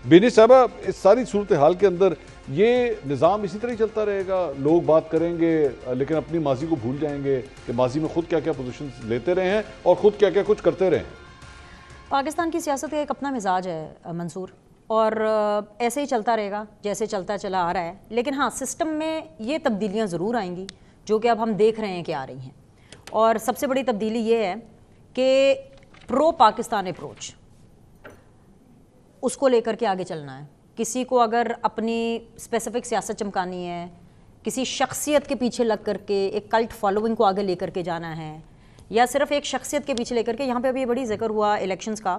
بینی صاحبہ اس ساری صورتحال کے اندر یہ نظام اسی طرح ہی چلتا رہے گا؟ لوگ بات کریں گے لیکن اپنی ماضی کو بھول جائیں گے کہ ماضی میں خود کیا کیا پوزیشنز لیتے رہے ہیں اور خود کیا کیا کچھ کرتے رہے ہیں؟ پاکستان کی سیاست کا ایک اپنا مزاج ہے منصور، اور ایسے ہی چلتا رہے گا جیسے چلتا چلا آ رہا ہے. لیکن ہاں سسٹم میں یہ تبدیلیاں ضرور آئیں گی جو کہ اب ہم دیکھ رہے ہیں کہ آ رہی ہیں. اور سب سے بڑی تبدیلی یہ ہے کہ پرو پاکستان اپروچ اس کو لے کر کے آگے چلنا ہے. کسی کو اگر اپنی اسپیسیفک سیاست چمکانی ہے، کسی شخصیت کے پیچھے لگ کر کے ایک کلٹ فالوئنگ کو آگے لے کر کے جانا ہے، یا صرف ایک شخصیت کے پیچھے لے کر کے. یہاں پہ ابھی بڑی ذکر ہوا الیکشنز کا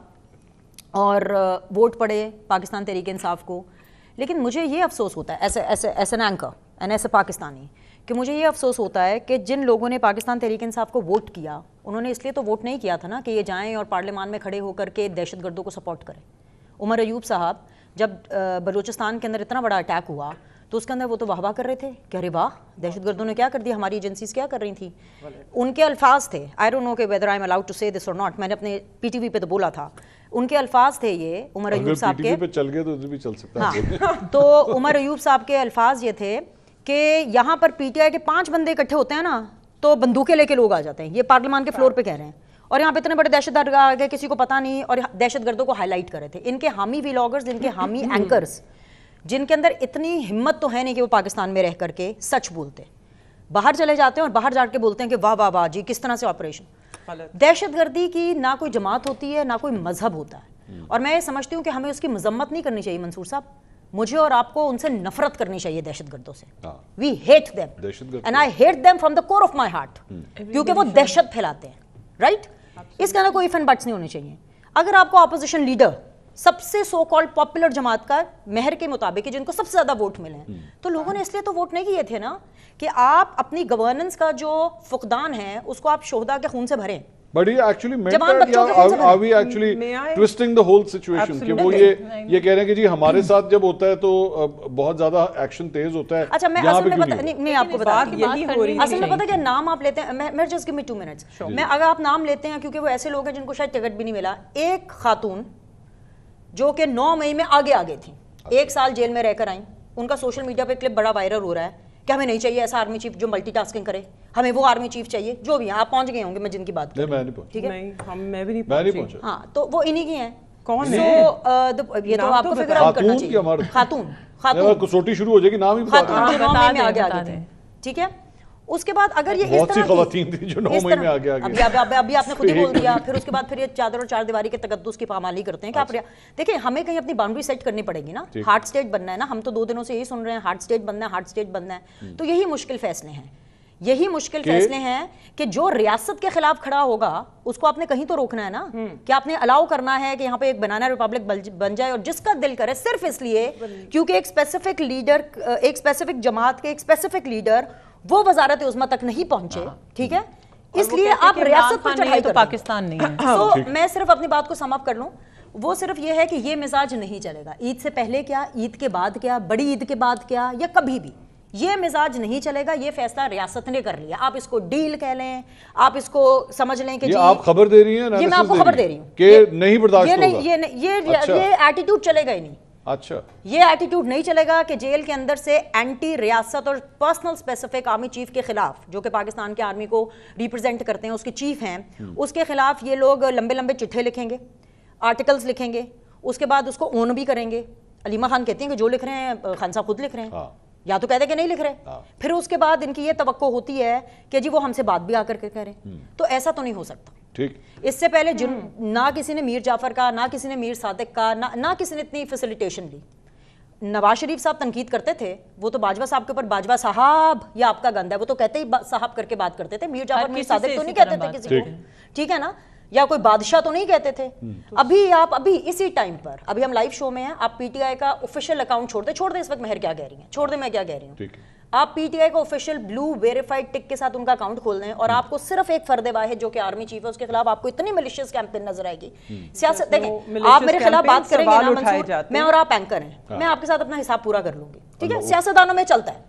اور ووٹ پڑے پاکستان تحریک انصاف کو، لیکن مجھے یہ افسوس ہوتا ہے as an anchor and as a Pakistani کہ مجھے یہ افسوس ہوتا ہے کہ جن لوگوں نے پاکستان تحریک انصاف کو ووٹ کیا انہوں نے اس لیے تو ووٹ نہیں کیا تھا نا کہ یہ جائیں اور پارلیمان میں کھڑے ہو کر کے دہشت گردوں کو سپورٹ کریں. عمر ایوب صاحب جب بلوچستان کے اندر اتنا بڑا اٹیک ہوا تو اس کے اندر وہ تو واہ واہ کر رہے تھے کہ ارے واہ دہشت گردوں نے کیا کر دیا، ہماری ایجنسیز کیا کر رہی تھیں. ان کے الفاظ تھے، آئی ڈونٹ نو کہ whether I am allowed to say this اور ناٹ، میں نے اپنے پی ٹی وی پہ تو بولا تھا. ان کے الفاظ تھے یہ عمر ایوب صاحب کے، چل گئے تو بھی چل سکتا ہے. تو عمر ایوب صاحب کے الفاظ یہ تھے کہ یہاں پر پی ٹی آئی کے 5 بندے اکٹھے ہوتے ہیں نا تو بندوقیں لے کے لوگ آ جاتے ہیں. یہ پارلیمان کے فلور پہ کہہ رہے ہیں، اور یہاں پہ اتنے بڑے دہشت گرد آ گئے کسی کو پتہ نہیں، اور دہشت گردوں کو ہائی لائٹ کر رہے تھے. ان کے حامی ویلاگرز، ان کے حامی اینکرز جن کے اندر اتنی ہمت تو ہے نہیں کہ وہ پاکستان میں رہ کر کے سچ بولتے، باہر چلے جاتے ہیں اور باہر جا کے بولتے ہیں کہ واہ واہ واہ جی کس طرح سے آپریشن. دہشت گردی کی نہ کوئی جماعت ہوتی ہے نہ کوئی مذہب ہوتا ہے، اور میں یہ سمجھتی ہوں کہ ہمیں اس کی مذمت نہیں کرنی چاہیے. منصور صاحب مجھے اور آپ کو ان سے نفرت کرنی چاہیے دہشت گردوں سے. We hate them and I hate them from the core of my heart, کیونکہ وہ دہشت پھیلاتے ہیں. رائٹ، اس کے اندر کوئی فن بٹس نہیں ہونے چاہیے. اگر آپ کو اپوزیشن لیڈر سب سے سو کالڈ پاپولر جماعت کا مہر کے مطابق جن کو سب سے زیادہ ووٹ ملے ہیں، تو لوگوں نے اس لیے تو ووٹ نہیں کیے تھے نا کہ آپ اپنی گورننس کا جو فقدان ہے اس کو آپ شہداء کے خون سے بھریں. But he actually meant that, are we actually twisting the whole situation کہ وہ یہ کہہ رہے ہیں کہ جی ہمارے ساتھ جب ہوتا ہے تو بہت زیادہ ایکشن تیز ہوتا ہے. اچھا میں اصل میں آپ کو بتا اصل میں پتہ کیا نام آپ لیتے ہیں، میں جسٹ گیو می 2 منٹس. میں اگر آپ نام لیتے ہیں کیونکہ وہ ایسے لوگ ہیں جن کو شاید ٹکٹ بھی نہیں ملا. ایک خاتون جو کہ 9 مئی میں آگے تھیں، 1 سال جیل میں رہ کر آئیں، ان کا سوشل میڈیا پہ کلپ بڑا وائرل ہو رہا ہے کہ ہمیں نہیں چاہیے ایسا آرمی چیف جو ملٹی ٹاسکنگ کرے، ہمیں وہ آرمی چیف چاہیے. جو بھی آپ پہنچ گئے ہوں گے، میں جن کی بات کر رہا ہوں، ٹھیک ہے میں بھی نہیں پہنچا. ہاں تو وہ انہی کی ہیں. کون ہے یہ تو آپ کو فگر آؤٹ کرنا چاہیے. خاتون کسوٹی شروع ہو جائے گی، نام ہی بتا دیں. 9 مئی میں آگے تھے، ٹھیک ہے. اس کے بعد اگر یہ بہت سی خواتین تھیں جو 9 مئی میں آگے ابھی آپ نے خود ہی بول دیا. پھر اس کے بعد پھر یہ چادر اور 4 دیواری کے تقدس کی پامالی کرتے ہیں کہ آپ دیکھیں ہمیں کہیں اپنی باؤنڈری سیٹ کرنی پڑے گی نا. ہارٹ اسٹیٹ بننا ہے نا، ہم تو 2 دنوں سے یہی سن رہے ہیں ہارٹ اسٹیٹ بننا ہے، ہارٹ اسٹیٹ بننا ہے. تو یہی مشکل فیصلے ہیں، یہی مشکل فیصلے ہیں کہ جو ریاست کے خلاف کھڑا ہوگا اس کو آپ نے کہیں تو روکنا ہے نا، کہ آپ نے الاؤ کرنا ہے کہ یہاں پہ ایک بنانا ریپبلک بن جائے، اور جس کا دل کرے صرف اس لیے کیونکہ ایک اسپیسیفک لیڈر، ایک اسپیسیفک جماعت کے ایک اسپیسیفک لیڈر وہ وزارت عظمیٰ تک نہیں پہنچے، ٹھیک ہے، اس لیے آپ ریاست پر چڑھائی تو پاکستان نہیں ہے. تو میں صرف اپنی بات کو سم اپ کر لوں، وہ صرف یہ ہے کہ یہ مزاج نہیں چلے گا. عید سے پہلے کیا، عید کے بعد کیا، بڑی عید کے بعد کیا، یا کبھی بھی یہ مزاج نہیں چلے گا. یہ فیصلہ ریاست نے کر لیا. آپ اس کو ڈیل کہہ لیں، آپ اس کو سمجھ لیں کہ جی آپ خبر دے رہی ہیں، یہ میں آپ کو خبر دے رہی ہوں کہ نہیں برداشت ہوگا. یہ ایٹیٹیوڈ چلے گا ہی نہیں. اچھا یہ ایٹیٹیوڈ نہیں چلے گا کہ جیل کے اندر سے اینٹی ریاست اور پرسنل اسپیسیفک آرمی چیف کے خلاف، جو کہ پاکستان کے آرمی کو ریپرزینٹ کرتے ہیں، اس کے چیف ہیں، اس کے خلاف یہ لوگ لمبے لمبے چٹھے لکھیں گے، آرٹیکلز لکھیں گے، اس کے بعد اس کو اون بھی کریں گے. علیمہ خان کہتی ہیں کہ جو لکھ رہے ہیں خان صاحب خود لکھ رہے ہیں، یا تو کہتے کہ نہیں لکھ رہے. پھر اس کے بعد ان کی یہ توقع ہوتی ہے کہ جی وہ ہم سے بات بھی آ کر کے کہہ رہے ہیں. تو ایسا تو نہیں ہو سکتا. اس سے پہلے نہ کسی نے میر جعفر کا، نہ کسی نے میر صادق کا، نہ کسی نے اتنی فیسیلیٹیشن لی. نواز شریف صاحب تنقید کرتے تھے، وہ تو باجوہ صاحب کے اوپر باجوہ صاحب یا آپ کا گندہ ہے، وہ تو کہتے ہی صاحب کر کے بات کرتے تھے. میر جعفر میر صادق تو نہیں کہتے تھے کسی کو، ٹھیک ہے نا، یا کوئی بادشاہ تو نہیں کہتے تھے. ابھی اسی ٹائم پر ابھی ہم لائیو شو میں ہیں، آپ پی ٹی آئی کا آفیشیل اکاؤنٹ چھوڑ دیں. اس وقت مہر کیا کہہ رہی ہیں، چھوڑ دیں میں کیا کہہ رہی ہوں. آپ پی ٹی آئی کو آفیشیل بلو ویریفائڈ ٹک کے ساتھ ان کا اکاؤنٹ کھول دیں، اور آپ کو صرف ایک فرد واحد جو کہ آرمی چیف ہے اس کے خلاف آپ کو اتنی ملیشیس کیمپین نظر آئے گی. سیاست دیکھیں، آپ میرے خلاف بات کریں گے نا منصور، میں اور آپ اینکر ہیں، میں آپ کے ساتھ اپنا حساب پورا کر لوں گی، ٹھیک ہے. سیاستدانوں میں چلتا ہے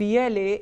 BLA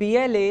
BLA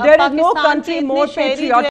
there is no country more patriotic